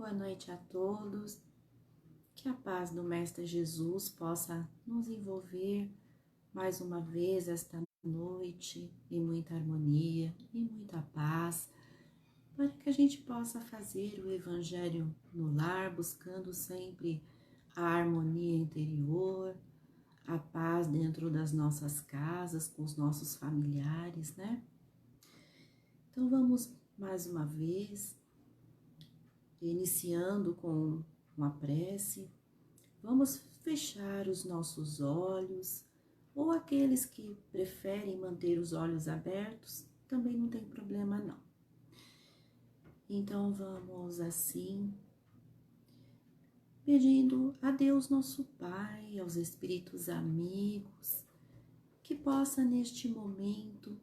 Boa noite a todos. Que a paz do Mestre Jesus possa nos envolver mais uma vez esta noite em muita harmonia e muita paz, para que a gente possa fazer o Evangelho no lar, buscando sempre a harmonia interior, a paz dentro das nossas casas, com os nossos familiares, né? Então vamos mais uma vez, iniciando com uma prece. Vamos fechar os nossos olhos, ou aqueles que preferem manter os olhos abertos, também não tem problema não. Então vamos assim, pedindo a Deus nosso Pai, aos Espíritos amigos, que possa neste momento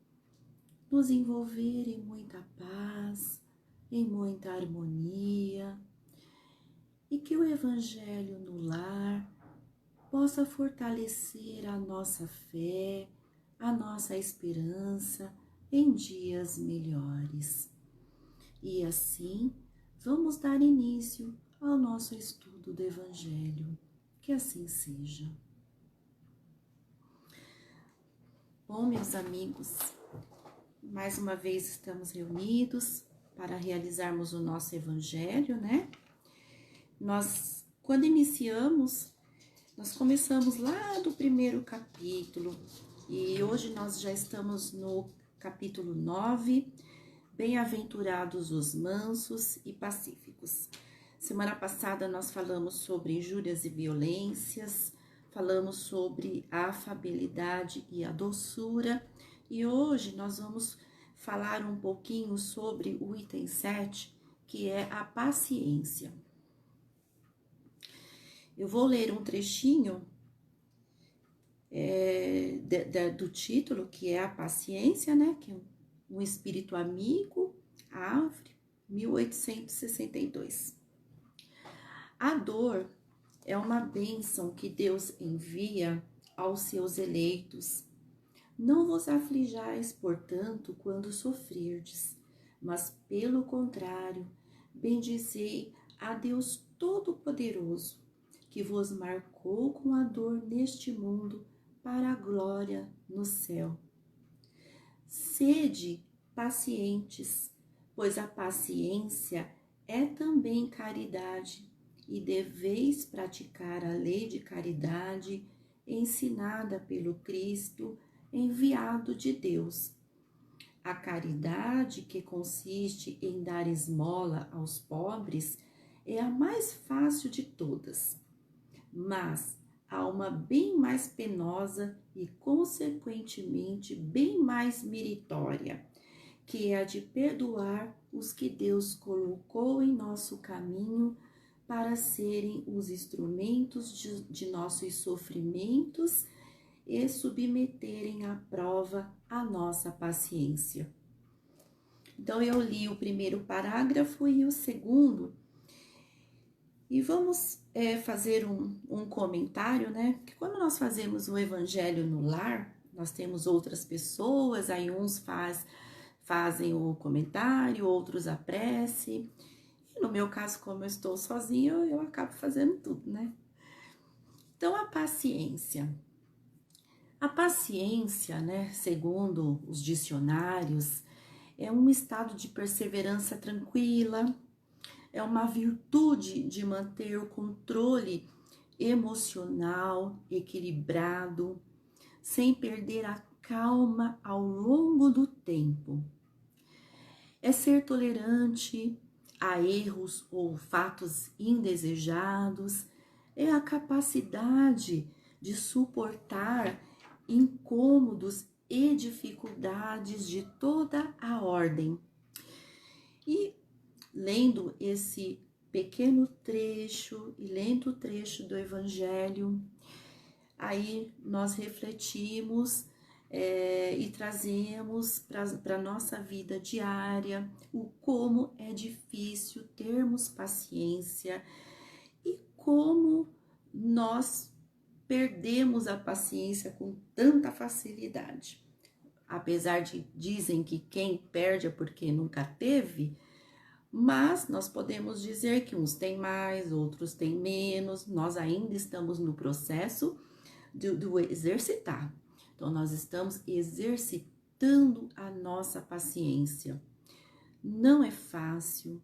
nos envolver em muita paz, em muita harmonia, e que o Evangelho no lar possa fortalecer a nossa fé, a nossa esperança em dias melhores. E assim, vamos dar início ao nosso estudo do Evangelho. Que assim seja. Bom, meus amigos, mais uma vez estamos reunidos para realizarmos o nosso Evangelho, né? Quando iniciamos, nós começamos lá do primeiro capítulo e hoje nós já estamos no capítulo 9, Bem-aventurados os mansos e pacíficos. Semana passada nós falamos sobre injúrias e violências, falamos sobre a afabilidade e a doçura, e hoje nós vamos falar um pouquinho sobre o item 7, que é a paciência. Eu vou ler um trechinho do título, que é a paciência, né? Que é um espírito amigo, Havre, 1862. A dor é uma bênção que Deus envia aos seus eleitos. Não vos aflijais, portanto, quando sofrerdes, mas, pelo contrário, bendizei a Deus Todo-Poderoso, que vos marcou com a dor neste mundo para a glória no céu. Sede pacientes, pois a paciência é também caridade, e deveis praticar a lei de caridade ensinada pelo Cristo, enviado de Deus. A caridade, que consiste em dar esmola aos pobres, é a mais fácil de todas. Mas há uma bem mais penosa e, consequentemente, bem mais meritória, que é a de perdoar os que Deus colocou em nosso caminho para serem os instrumentos de nossos sofrimentos e submeterem à prova a nossa paciência. Então, eu li o primeiro parágrafo e o segundo, e vamos fazer um comentário, né? Porque quando nós fazemos o Evangelho no lar, nós temos outras pessoas, aí uns fazem o comentário, outros a prece. E no meu caso, como eu estou sozinha, eu acabo fazendo tudo, né? Então, a paciência. A paciência, né, segundo os dicionários, é um estado de perseverança tranquila, é uma virtude de manter o controle emocional equilibrado, sem perder a calma ao longo do tempo. É ser tolerante a erros ou fatos indesejados, é a capacidade de suportar incômodos e dificuldades de toda a ordem. E lendo esse pequeno trecho e lendo o trecho do Evangelho, aí nós refletimos e trazemos para a nossa vida diária o como é difícil termos paciência e como nós perdemos a paciência com tanta facilidade. Apesar de dizem que quem perde é porque nunca teve, Mas nós podemos dizer que uns têm mais, outros têm menos, nós ainda estamos no processo do exercitar. Então, nós estamos exercitando a nossa paciência. Não é fácil,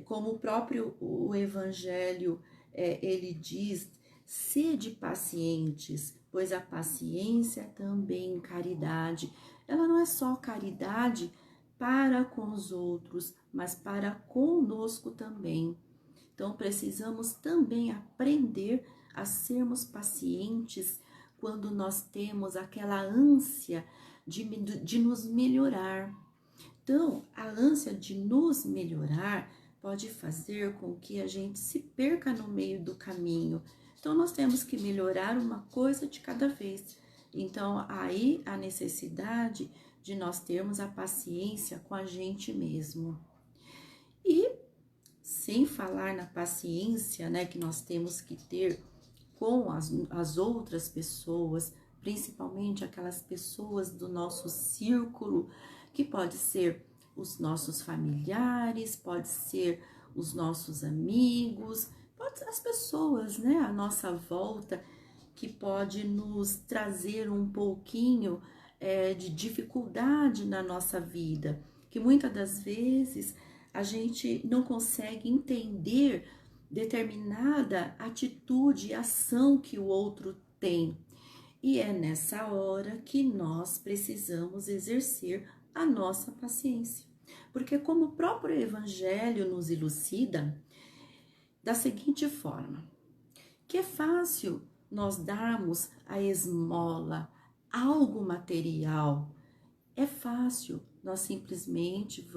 como o próprio o Evangelho ele diz, sede pacientes, pois a paciência também caridade. Ela não é só caridade para com os outros, mas para conosco também. Então, precisamos também aprender a sermos pacientes quando nós temos aquela ânsia de nos melhorar. Então, a ânsia de nos melhorar pode fazer com que a gente se perca no meio do caminho. Então, nós temos que melhorar uma coisa de cada vez. Então, aí a necessidade de nós termos a paciência com a gente mesmo. E sem falar na paciência, né, que nós temos que ter com as outras pessoas, principalmente aquelas pessoas do nosso círculo, que pode ser os nossos familiares, pode ser os nossos amigos, pode ser as pessoas, né, à nossa volta, que pode nos trazer um pouquinho de dificuldade na nossa vida, que muitas das vezes a gente não consegue entender determinada atitude e ação que o outro tem. E é nessa hora que nós precisamos exercer a nossa paciência. Porque como o próprio Evangelho nos elucida, da seguinte forma, que é fácil nós darmos a esmola, algo material. É fácil, nós simplesmente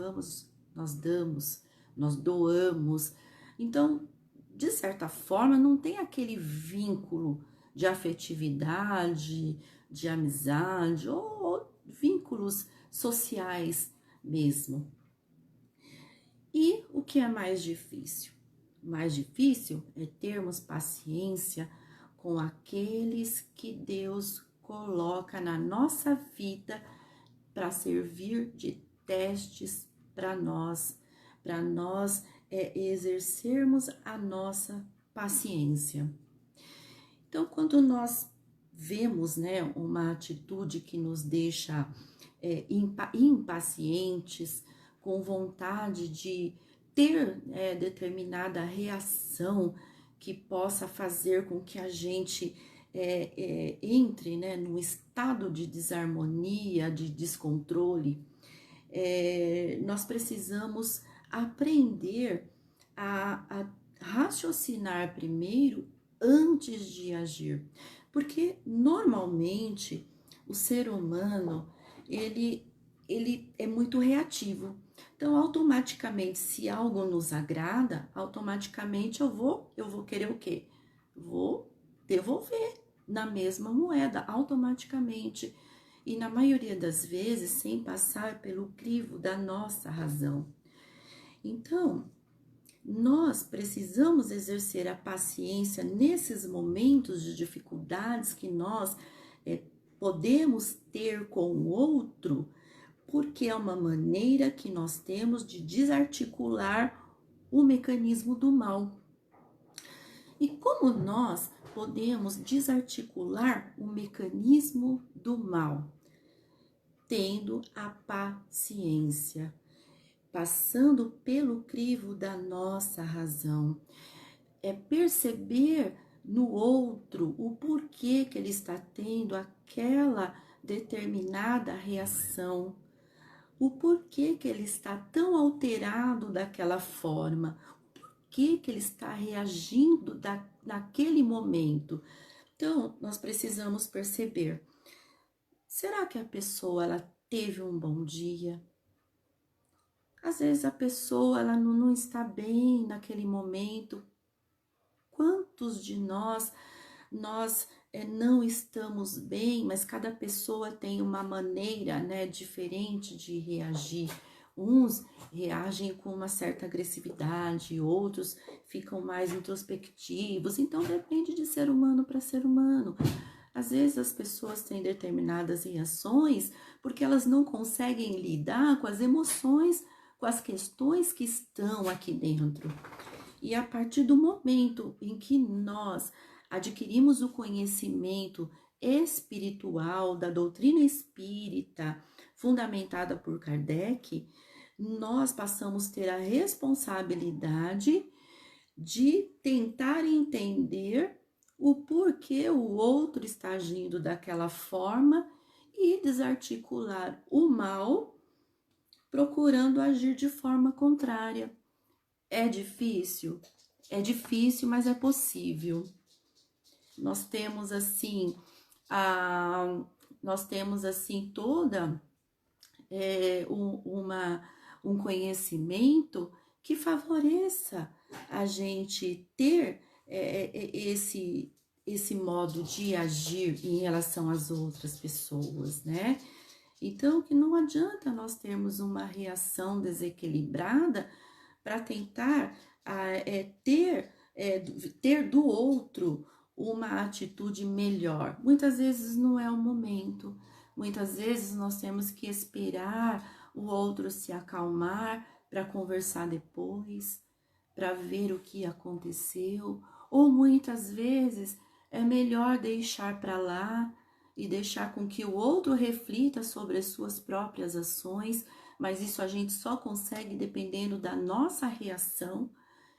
nós damos, nós doamos. Então, de certa forma, não tem aquele vínculo de afetividade, de amizade ou vínculos sociais mesmo. E o que é mais difícil? Mais difícil é termos paciência com aqueles que Deus coloca na nossa vida para servir de testes para nós exercermos a nossa paciência. Então, quando nós vemos, né, uma atitude que nos deixa impacientes, com vontade de ter determinada reação que possa fazer com que a gente entre, né, num estado de desarmonia, de descontrole, nós precisamos aprender a raciocinar primeiro antes de agir, porque normalmente o ser humano ele é muito reativo. Então, automaticamente, se algo nos agrada, automaticamente eu vou querer o quê? Vou devolver na mesma moeda, automaticamente. E na maioria das vezes, sem passar pelo crivo da nossa razão. Então, nós precisamos exercer a paciência nesses momentos de dificuldades que nós podemos ter com o outro, porque é uma maneira que nós temos de desarticular o mecanismo do mal. E como nós podemos desarticular o mecanismo do mal? Tendo a paciência, passando pelo crivo da nossa razão. É perceber no outro o porquê que ele está tendo aquela determinada reação, o porquê que ele está tão alterado daquela forma, o porquê que ele está reagindo naquele momento. Então, nós precisamos perceber, será que a pessoa ela teve um bom dia? Às vezes a pessoa ela não está bem naquele momento. Quantos de nós não estamos bem, mas cada pessoa tem uma maneira, né, diferente de reagir. Uns reagem com uma certa agressividade, outros ficam mais introspectivos. Então depende de ser humano para ser humano. Às vezes as pessoas têm determinadas reações porque elas não conseguem lidar com as emoções, com as questões que estão aqui dentro. E a partir do momento em que nós adquirimos o conhecimento espiritual da doutrina espírita, fundamentada por Kardec, nós passamos a ter a responsabilidade de tentar entender o porquê o outro está agindo daquela forma e desarticular o mal, procurando agir de forma contrária. É difícil? É difícil, mas é possível. Nós temos assim, toda um conhecimento que favoreça a gente ter esse modo de agir em relação às outras pessoas, né? Então, que não adianta nós termos uma reação desequilibrada para tentar ter do outro uma atitude melhor. Muitas vezes não é o momento, muitas vezes nós temos que esperar o outro se acalmar para conversar depois, para ver o que aconteceu, ou muitas vezes é melhor deixar para lá e deixar com que o outro reflita sobre as suas próprias ações, mas isso a gente só consegue dependendo da nossa reação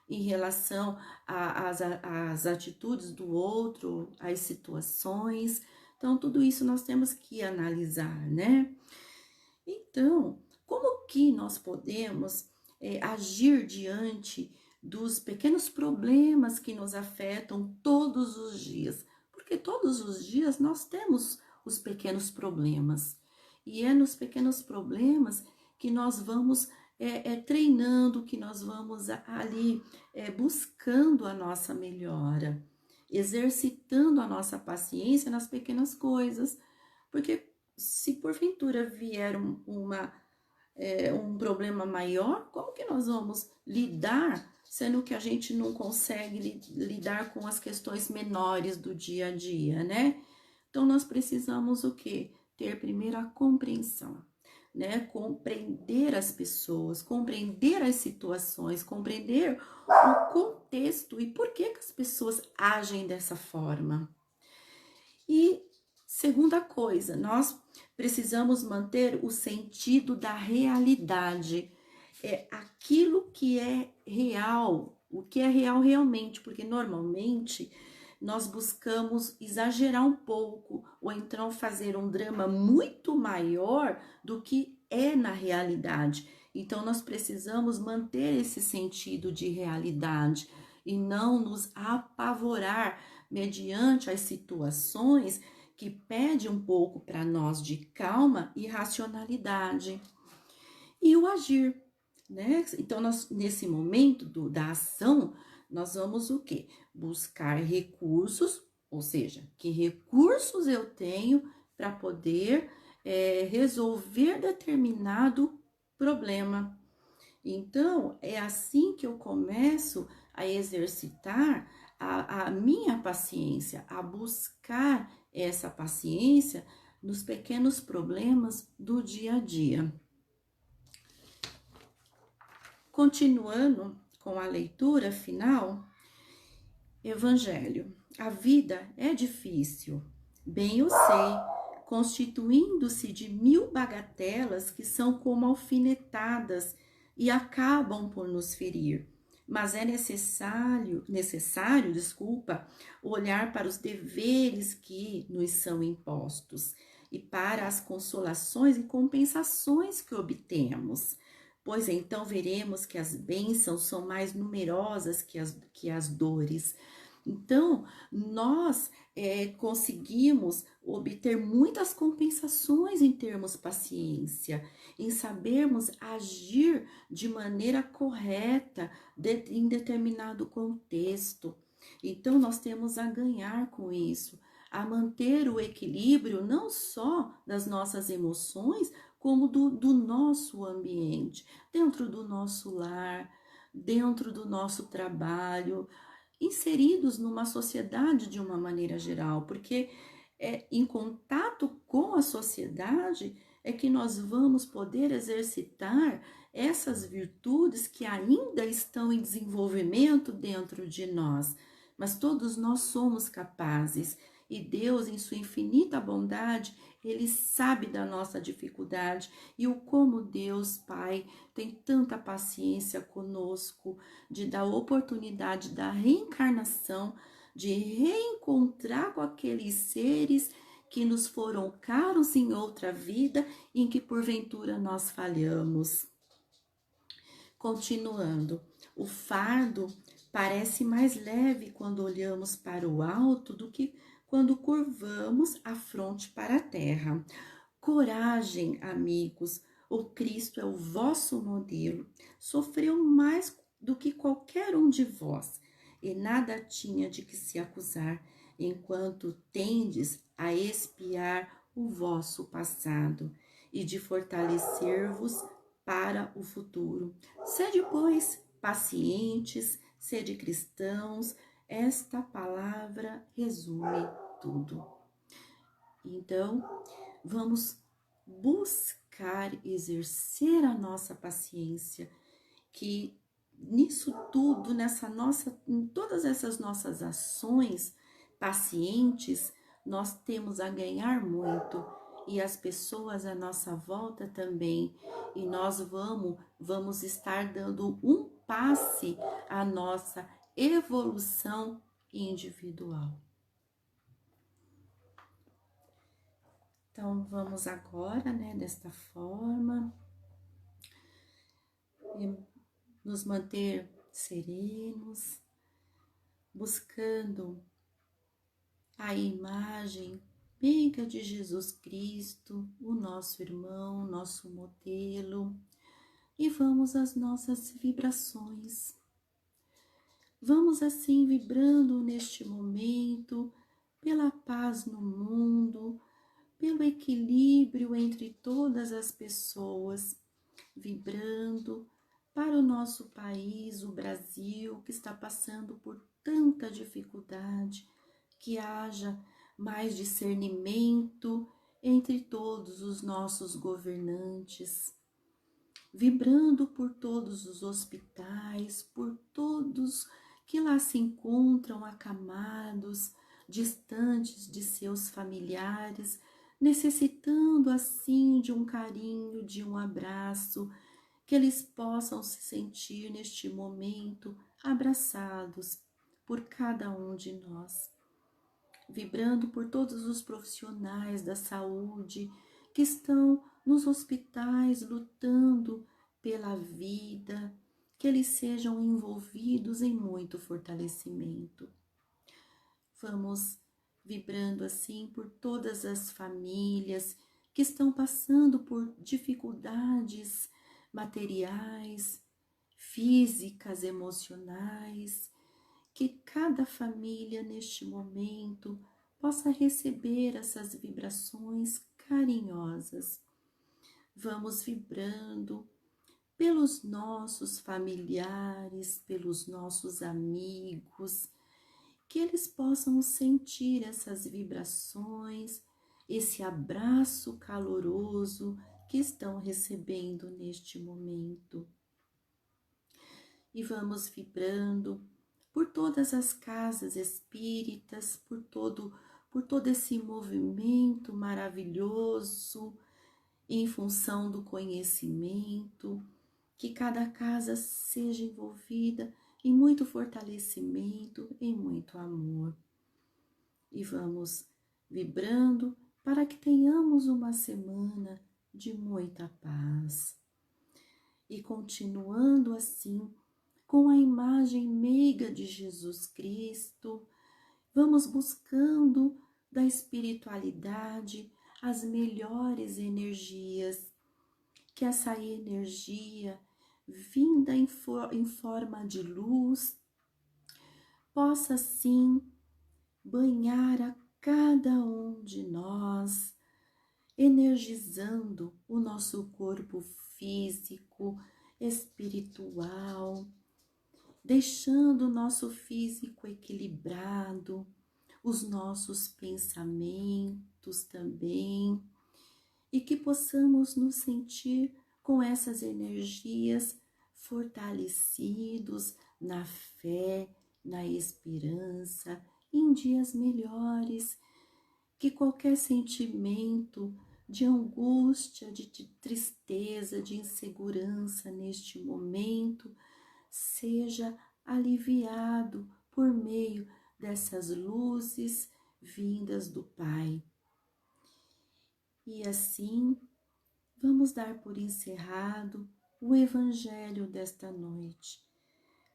em relação às atitudes do outro, às situações. Então, tudo isso nós temos que analisar, né? Então, como que nós podemos agir diante dos pequenos problemas que nos afetam todos os dias? Porque todos os dias nós temos os pequenos problemas. E é nos pequenos problemas que nós vamos treinando, que nós vamos ali buscando a nossa melhora, exercitando a nossa paciência nas pequenas coisas. Porque se porventura vier um problema maior, como que nós vamos lidar, sendo que a gente não consegue lidar com as questões menores do dia a dia, né? Então, nós precisamos o quê? Ter primeiro a compreensão, né? Compreender as pessoas, compreender as situações, compreender o contexto e por que as pessoas agem dessa forma. E segunda coisa, nós precisamos manter o sentido da realidade, aquilo que é real, o que é real realmente, porque normalmente nós buscamos exagerar um pouco ou então fazer um drama muito maior do que é na realidade. Então nós precisamos manter esse sentido de realidade e não nos apavorar mediante as situações que pede um pouco para nós de calma e racionalidade. E o agir, né? Então, nesse momento da ação, nós vamos o quê? Buscar recursos, ou seja, que recursos eu tenho para poder resolver determinado problema. Então, é assim que eu começo a exercitar a minha paciência, a buscar essa paciência nos pequenos problemas do dia a dia. Continuando com a leitura final, Evangelho. A vida é difícil, bem eu sei, constituindo-se de 1000 bagatelas que são como alfinetadas e acabam por nos ferir. Mas é necessário, olhar para os deveres que nos são impostos e para as consolações e compensações que obtemos. Pois então veremos que as bênçãos são mais numerosas que as dores. Então, nós conseguimos obter muitas compensações em termos paciência, em sabermos agir de maneira correta em determinado contexto. Então, nós temos a ganhar com isso, a manter o equilíbrio não só das nossas emoções, como do nosso ambiente, dentro do nosso lar, dentro do nosso trabalho, inseridos numa sociedade de uma maneira geral, porque em contato com a sociedade é que nós vamos poder exercitar essas virtudes que ainda estão em desenvolvimento dentro de nós. Mas todos nós somos capazes. E Deus, em sua infinita bondade, Ele sabe da nossa dificuldade e o como Deus, Pai, tem tanta paciência conosco de dar oportunidade da reencarnação, de reencontrar com aqueles seres que nos foram caros em outra vida e em que porventura nós falhamos. Continuando, o fardo parece mais leve quando olhamos para o alto do que quando curvamos a fronte para a terra. Coragem, amigos, o Cristo é o vosso modelo. Sofreu mais do que qualquer um de vós e nada tinha de que se acusar, enquanto tendes a expiar o vosso passado e de fortalecer-vos para o futuro. Sede, pois, pacientes, sede cristãos. Esta palavra resume tudo. Então, vamos buscar exercer a nossa paciência, que nisso tudo, em todas essas nossas ações pacientes, nós temos a ganhar muito e as pessoas à nossa volta também. E nós vamos estar dando um passe à nossa evolução individual. Então, vamos agora, desta forma, nos manter serenos, buscando a imagem meiga de Jesus Cristo, o nosso irmão, nosso modelo, e vamos às nossas vibrações. Vamos assim vibrando neste momento pela paz no mundo, pelo equilíbrio entre todas as pessoas, vibrando para o nosso país, o Brasil, que está passando por tanta dificuldade, que haja mais discernimento entre todos os nossos governantes, vibrando por todos os hospitais, por todos que lá se encontram acamados, distantes de seus familiares, necessitando assim de um carinho, de um abraço, que eles possam se sentir neste momento abraçados por cada um de nós. Vibrando por todos os profissionais da saúde que estão nos hospitais lutando pela vida, que eles sejam envolvidos em muito fortalecimento. Vamos vibrando assim por todas as famílias que estão passando por dificuldades materiais, físicas, emocionais, que cada família neste momento possa receber essas vibrações carinhosas. Vamos vibrando pelos nossos familiares, pelos nossos amigos, que eles possam sentir essas vibrações, esse abraço caloroso que estão recebendo neste momento. E vamos vibrando por todas as casas espíritas, por todo esse movimento maravilhoso em função do conhecimento, que cada casa seja envolvida em muito fortalecimento, em muito amor. E vamos vibrando para que tenhamos uma semana de muita paz. E continuando assim, com a imagem meiga de Jesus Cristo, vamos buscando da espiritualidade as melhores energias, que essa energia vinda em forma de luz possa sim banhar a cada um de nós, energizando o nosso corpo físico, espiritual, deixando o nosso físico equilibrado, os nossos pensamentos também, e que possamos nos sentir com essas energias fortalecidos na fé, na esperança, em dias melhores, que qualquer sentimento de angústia, de tristeza, de insegurança neste momento seja aliviado por meio dessas luzes vindas do Pai. E assim, vamos dar por encerrado o Evangelho desta noite,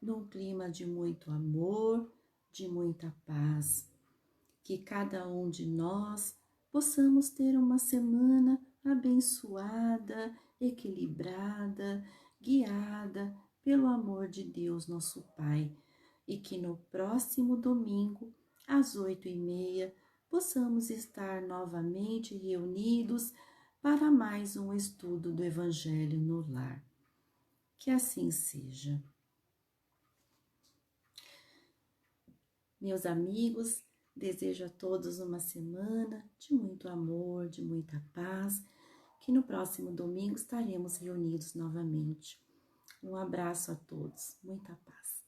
num clima de muito amor, de muita paz. Que cada um de nós possamos ter uma semana abençoada, equilibrada, guiada pelo amor de Deus, nosso Pai, e que no próximo domingo, às 8h30, possamos estar novamente reunidos para mais um estudo do Evangelho no lar. Que assim seja. Meus amigos, desejo a todos uma semana de muito amor, de muita paz, que no próximo domingo estaremos reunidos novamente. Um abraço a todos, muita paz.